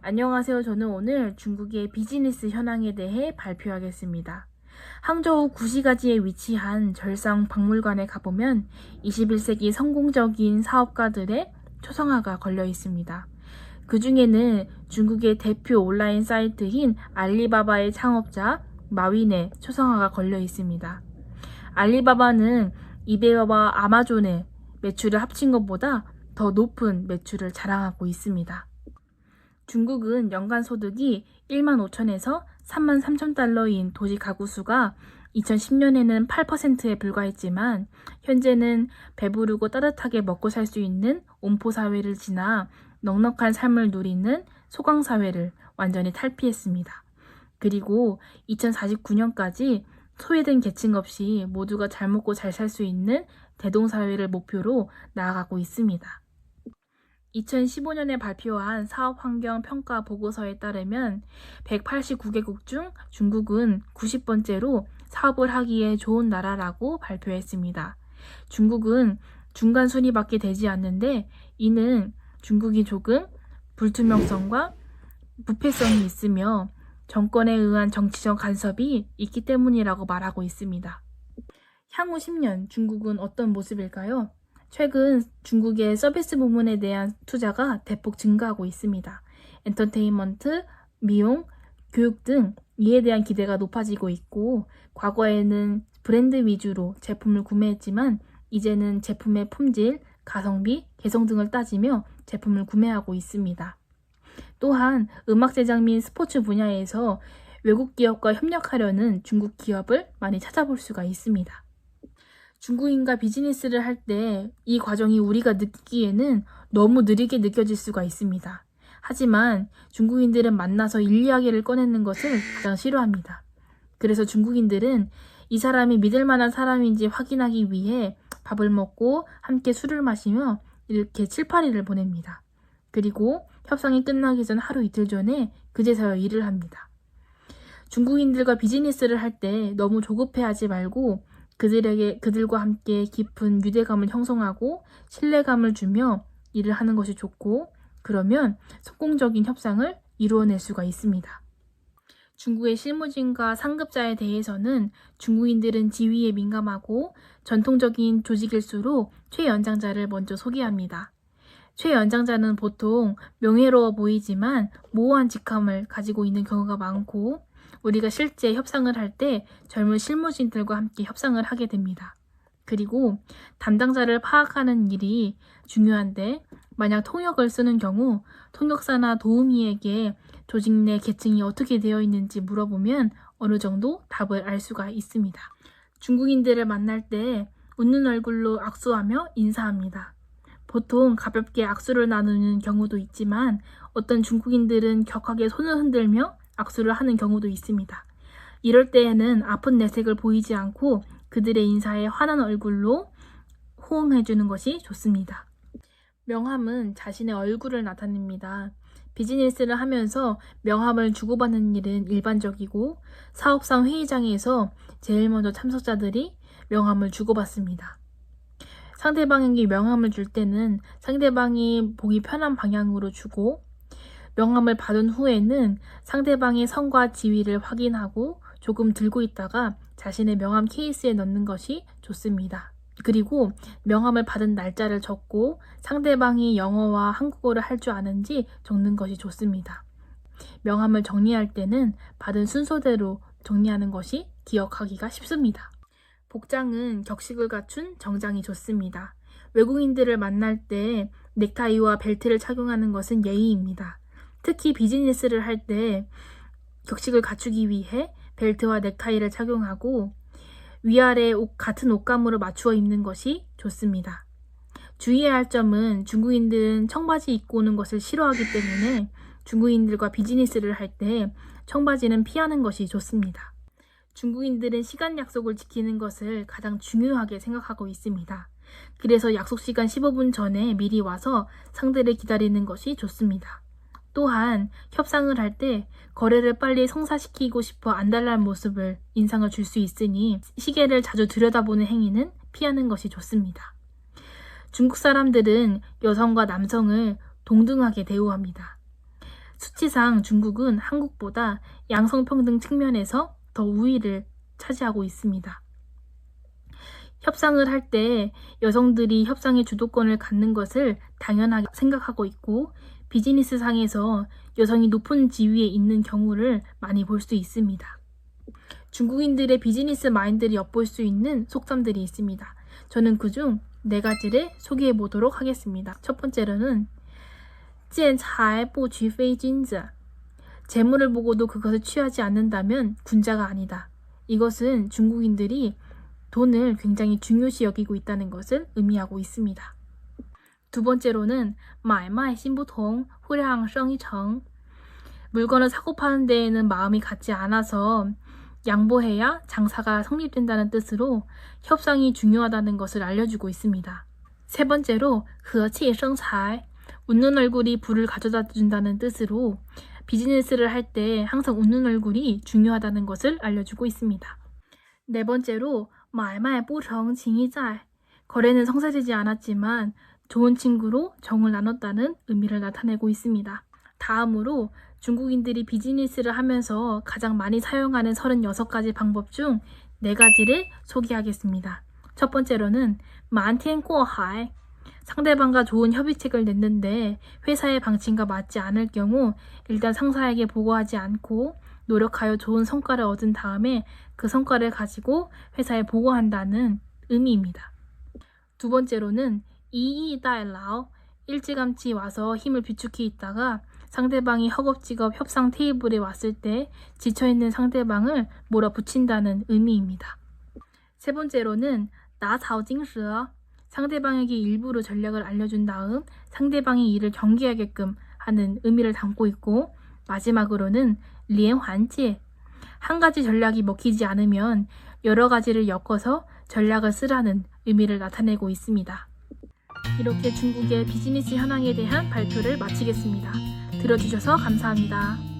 안녕하세요. 저는 오늘 중국의 비즈니스 현황에 대해 발표하겠습니다. 항저우 구시가지에 위치한 절상 박물관에 가보면 21세기 성공적인 사업가들의 초상화가 걸려 있습니다. 그 중에는 중국의 대표 온라인 사이트인 알리바바의 창업자 마윈의 초상화가 걸려 있습니다. 알리바바는 이베이와 아마존의 매출을 합친 것보다 더 높은 매출을 자랑하고 있습니다. 중국은 연간 소득이 1만 5천에서 3만 3천 달러인 도시 가구 수가 2010년에는 8%에 불과했지만 현재는 배부르고 따뜻하게 먹고 살 수 있는 온포 사회를 지나 넉넉한 삶을 누리는 소강 사회를 완전히 탈피했습니다. 그리고 2049년까지 소외된 계층 없이 모두가 잘 먹고 잘 살 수 있는 대동사회를 목표로 나아가고 있습니다. 2015년에 발표한 사업환경 평가 보고서에 따르면 189개국 중 중국은 90번째로 사업을 하기에 좋은 나라라고 발표했습니다. 중국은 중간 순위밖에 되지 않는데 이는 중국이 조금 불투명성과 부패성이 있으며 정권에 의한 정치적 간섭이 있기 때문이라고 말하고 있습니다. 향후 10년 중국은 어떤 모습일까요? 최근 중국의 서비스 부문에 대한 투자가 대폭 증가하고 있습니다. 엔터테인먼트, 미용, 교육 등 이에 대한 기대가 높아지고 있고 과거에는 브랜드 위주로 제품을 구매했지만 이제는 제품의 품질, 가성비, 개성 등을 따지며 제품을 구매하고 있습니다. 또한 음악 제작 및 스포츠 분야에서 외국 기업과 협력하려는 중국 기업을 많이 찾아볼 수가 있습니다. 중국인과 비즈니스를 할 때 이 과정이 우리가 느끼기에는 너무 느리게 느껴질 수가 있습니다. 하지만 중국인들은 만나서 일 이야기를 꺼내는 것을 가장 싫어합니다. 그래서 중국인들은 이 사람이 믿을 만한 사람인지 확인하기 위해 밥을 먹고 함께 술을 마시며 이렇게 7, 8일을 보냅니다. 그리고 협상이 끝나기 전 하루 이틀 전에 그제서야 일을 합니다. 중국인들과 비즈니스를 할 때 너무 조급해하지 말고 그들과 함께 깊은 유대감을 형성하고 신뢰감을 주며 일을 하는 것이 좋고 그러면 성공적인 협상을 이루어낼 수가 있습니다. 중국의 실무진과 상급자에 대해서는 중국인들은 지위에 민감하고 전통적인 조직일수록 최연장자를 먼저 소개합니다. 최연장자는 보통 명예로워 보이지만 모호한 직함을 가지고 있는 경우가 많고 우리가 실제 협상을 할 때 젊은 실무진들과 함께 협상을 하게 됩니다. 그리고 담당자를 파악하는 일이 중요한데 만약 통역을 쓰는 경우 통역사나 도우미에게 조직 내 계층이 어떻게 되어 있는지 물어보면 어느 정도 답을 알 수가 있습니다. 중국인들을 만날 때 웃는 얼굴로 악수하며 인사합니다. 보통 가볍게 악수를 나누는 경우도 있지만 어떤 중국인들은 격하게 손을 흔들며 악수를 하는 경우도 있습니다. 이럴 때에는 아픈 내색을 보이지 않고 그들의 인사에 환한 얼굴로 호응해주는 것이 좋습니다. 명함은 자신의 얼굴을 나타냅니다. 비즈니스를 하면서 명함을 주고받는 일은 일반적이고 사업상 회의장에서 제일 먼저 참석자들이 명함을 주고받습니다. 상대방에게 명함을 줄 때는 상대방이 보기 편한 방향으로 주고 명함을 받은 후에는 상대방의 성과 지위를 확인하고 조금 들고 있다가 자신의 명함 케이스에 넣는 것이 좋습니다. 그리고 명함을 받은 날짜를 적고 상대방이 영어와 한국어를 할 줄 아는지 적는 것이 좋습니다. 명함을 정리할 때는 받은 순서대로 정리하는 것이 기억하기가 쉽습니다. 복장은 격식을 갖춘 정장이 좋습니다. 외국인들을 만날 때 넥타이와 벨트를 착용하는 것은 예의입니다. 특히 비즈니스를 할 때 격식을 갖추기 위해 벨트와 넥타이를 착용하고 위아래 같은 옷감으로 맞추어 입는 것이 좋습니다. 주의해야 할 점은 중국인들은 청바지 입고 오는 것을 싫어하기 때문에 중국인들과 비즈니스를 할 때 청바지는 피하는 것이 좋습니다. 중국인들은 시간 약속을 지키는 것을 가장 중요하게 생각하고 있습니다. 그래서 약속 시간 15분 전에 미리 와서 상대를 기다리는 것이 좋습니다. 또한 협상을 할 때 거래를 빨리 성사시키고 싶어 안달난 모습을 인상을 줄 수 있으니 시계를 자주 들여다보는 행위는 피하는 것이 좋습니다. 중국 사람들은 여성과 남성을 동등하게 대우합니다. 수치상 중국은 한국보다 양성평등 측면에서 더 우위를 차지하고 있습니다. 협상을 할 때 여성들이 협상의 주도권을 갖는 것을 당연하게 생각하고 있고 비즈니스 상에서 여성이 높은 지위에 있는 경우를 많이 볼 수 있습니다. 중국인들의 비즈니스 마인드를 엿볼 수 있는 속담들이 있습니다. 저는 그중 4가지를 소개해 보도록 하겠습니다. 첫 번째로는 见财不取非君子. 재물을 보고도 그것을 취하지 않는다면 군자가 아니다. 이것은 중국인들이 돈을 굉장히 중요시 여기고 있다는 것을 의미하고 있습니다. 두 번째로는 买卖心不同,会让生意成. 물건을 사고 파는 데에는 마음이 같지 않아서 양보해야 장사가 성립된다는 뜻으로 협상이 중요하다는 것을 알려주고 있습니다. 세 번째로 和气生财. 웃는 얼굴이 부를 가져다 준다는 뜻으로 비즈니스를 할 때 항상 웃는 얼굴이 중요하다는 것을 알려주고 있습니다. 네 번째로 买卖不成情义在. 거래는 성사되지 않았지만 좋은 친구로 정을 나눴다는 의미를 나타내고 있습니다. 다음으로 중국인들이 비즈니스를 하면서 가장 많이 사용하는 36가지 방법 중 4가지를 소개하겠습니다. 첫 번째로는 瞒天过海. 상대방과 좋은 협의책을 냈는데 회사의 방침과 맞지 않을 경우 일단 상사에게 보고하지 않고 노력하여 좋은 성과를 얻은 다음에 그 성과를 가지고 회사에 보고한다는 의미입니다. 두 번째로는 以逸待劳. 일찌감치 와서 힘을 비축해 있다가 상대방이 허겁지겁 협상 테이블에 왔을 때 지쳐있는 상대방을 몰아붙인다는 의미입니다. 세 번째로는 打草惊蛇. 상대방에게 일부러 전략을 알려준 다음 상대방이 이를 경계하게끔 하는 의미를 담고 있고 마지막으로는 连环计. 한 가지 전략이 먹히지 않으면 여러 가지를 엮어서 전략을 쓰라는 의미를 나타내고 있습니다. 이렇게 중국의 비즈니스 현황에 대한 발표를 마치겠습니다. 들어주셔서 감사합니다.